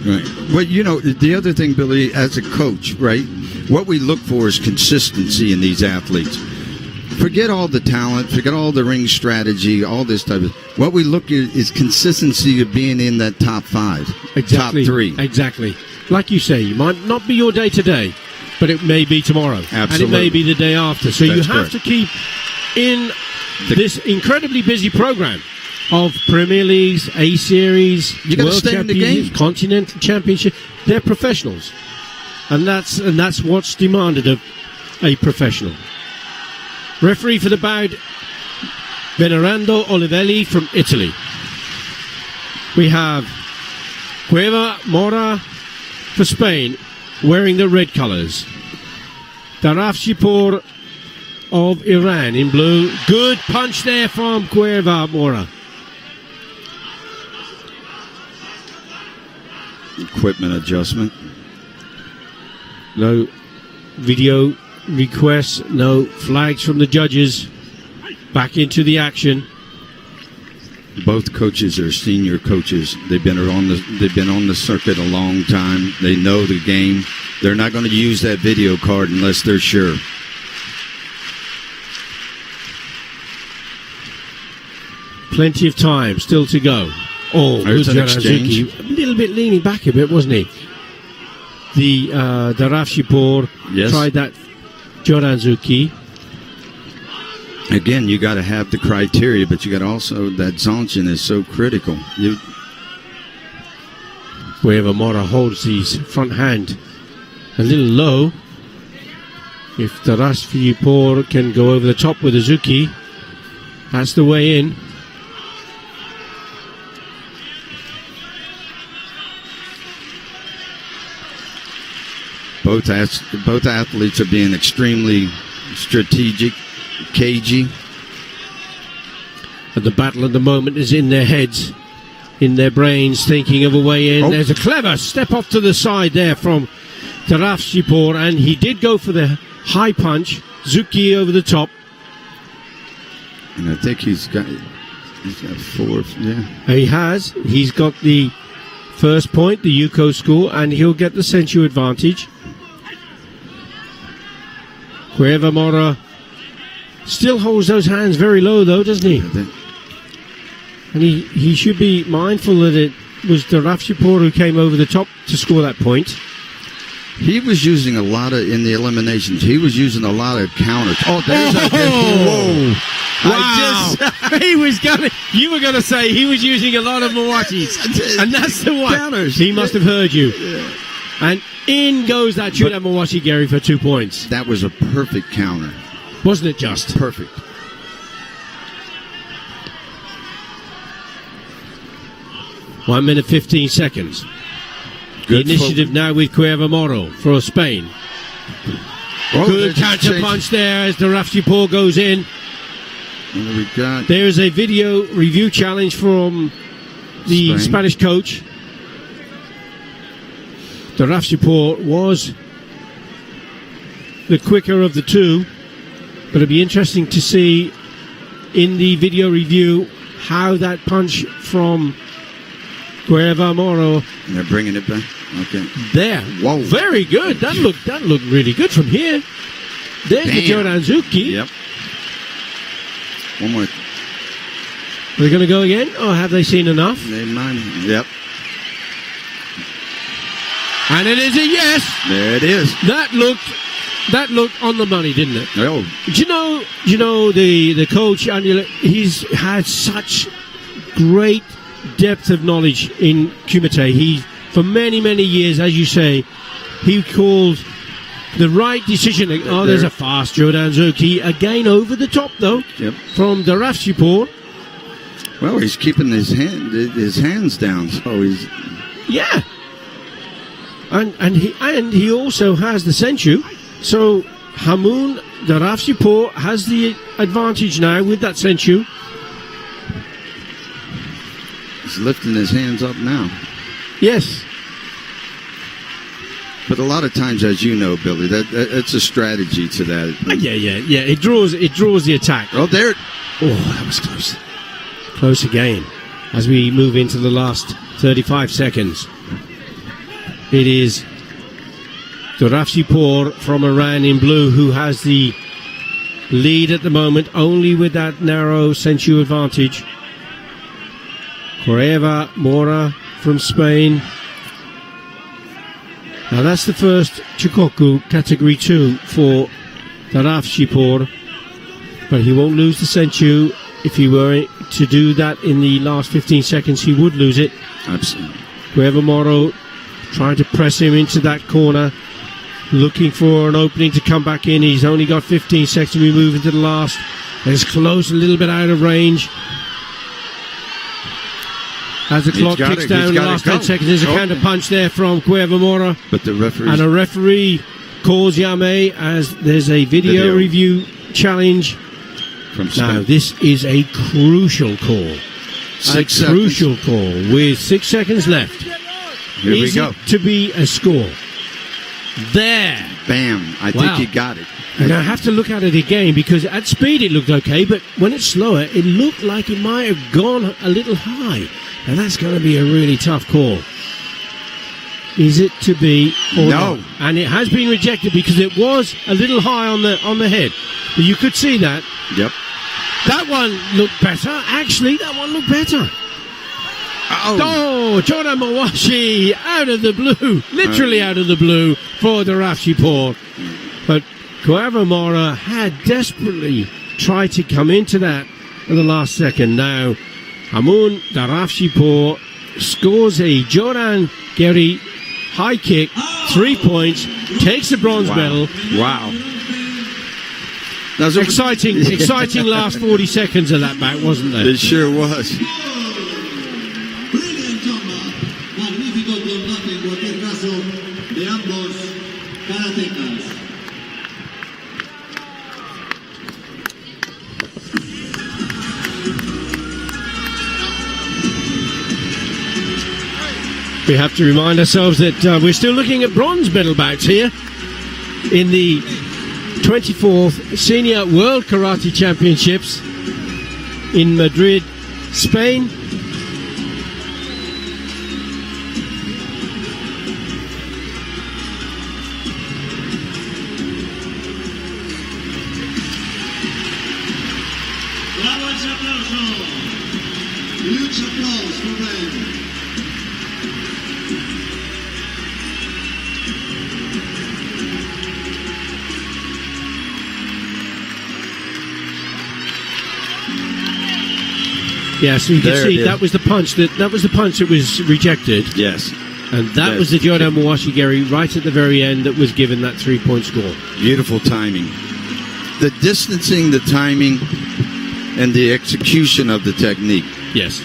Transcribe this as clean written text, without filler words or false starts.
Right. Well, you know, the other thing, Billy, as a coach, right, what we look for is consistency in these athletes. Forget all the talent, forget all the ring strategy, all this type of... What we look at is consistency of being in that top 5, exactly, top 3. Exactly. Like you say, it might not be your day today, but it may be tomorrow. Absolutely. And it may be the day after. So you have to keep in this incredibly busy program of Premier Leagues, A-Series, World Championships, Continental Championship. They're professionals. And that's what's demanded of a professional. Referee for the bout, Venerando Olivelli from Italy. We have Cueva Mora for Spain, wearing the red colours. Derafshipour of Iran in blue. Good punch there from Cueva Mora. Equipment adjustment. No video requests, no flags from the judges. Back into the action. Both coaches are senior coaches. They've been on the circuit a long time. They know the game. They're not going to use that video card unless they're sure. Plenty of time still to go. Oh, there's an exchange. A little bit leaning back a bit, wasn't he? The Derafshipour tried that Joranzuki. Again, you got to have the criteria, but you got also that Zonchen is so critical. Cueva Mora holds his front hand a little low. If Derafshipour can go over the top with Azuki, that's the way in. Both athletes are being extremely strategic, cagey. And the battle at the moment is in their heads, in their brains, thinking of a way in. There's a clever step off to the side there from Derafshipour, and he did go for the high punch. Zuki over the top. And I think he's got 4, yeah. He has. He's got the first point, the Yuko school, and he'll get the Senchu advantage. Cueva Mora still holds those hands very low, though, doesn't he? And he should be mindful that it was Derafshipour who came over the top to score that point. He was using a lot of, in the eliminations, he was using a lot of counters. Oh, there's whoa! Wow! You were going to say he was using a lot of Mawashis. And that's the one. Counters. He must have heard you. Yeah. And in goes that Chuda Mawashi, Gary, for 2 points. That was a perfect counter. Wasn't it just? Perfect. One minute, 15 seconds. Good the initiative now with Cueva Mora for Spain. Good counter punch there as Derafshipour goes in. There is a video review challenge from the Spanish coach. Derafshipour was the quicker of the two, but it'll be interesting to see in the video review how that punch from Cueva Mora. They're bringing it back. Okay. There. Whoa. Very good. That looked really good from here. There's the Joranzuki. Yep. One more. Are they going to go again, or have they seen enough? They might. Yep. And it is a yes. There it is. That looked on the money, didn't it? Oh. Do you know the coach? He's had such great depth of knowledge in Kumite. He, for many years, as you say, he called the right decision. Oh, there's a fast Joranzuki again over the top though. Yep. From Derafshipour. Well, he's keeping his hands down. So he's And he also has the Senchu. So Hamoon Derafshipour has the advantage now with that Senchu. He's lifting his hands up now. Yes. But a lot of times, as you know, Billy, it's a strategy to that. Yeah. It draws the attack. Oh, there. Oh, that was close. Close again as we move into the last 35 seconds. It is Derafshipour from Iran in blue who has the lead at the moment, only with that narrow Senchu advantage. Cueva Mora from Spain. Now that's the first Chikoku Category 2 for Derafshipour, but he won't lose the Senchu. If he were to do that in the last 15 seconds, he would lose it. Absolutely. Cueva Moro trying to press him into that corner, looking for an opening to come back in. He's only got 15 seconds to be moving to the last. It's close, a little bit out of range. As the clock ticks down, the last 10 seconds, there's a counter punch there from Cueva Mora. But the referee... And a referee calls Yame as there's a video review challenge. From Spain. Now, this is a crucial call. Crucial call with 6 seconds left. Here we go. It to be a score? There. Bam. I think you got it. And I have to look at it again because at speed it looked okay, but when it's slower, it looked like it might have gone a little high. And that's going to be a really tough call. Is it to be or no? Not? And it has been rejected because it was a little high on the head. But you could see that. Yep. That one looked better. Actually, that one looked better. Oh, Jordan Mawashi out of the blue. Literally out of the blue for Derafshipour. But Cueva Mora had desperately tried to come into that in the last second. Now, Hamoon Derafshipour scores a Jordan Geri high kick, 3 points, takes the bronze medal. Wow. Exciting last 40 seconds of that back, wasn't there? It sure was. We have to remind ourselves that we're still looking at bronze medal bouts here in the 24th Senior World Karate Championships in Madrid, Spain. Yeah, so you can see that was the punch that was rejected. Yes. And that was the Jordan Mawashi Geri right at the very end that was given that 3-point score. Beautiful timing. The distancing, the timing, and the execution of the technique. Yes.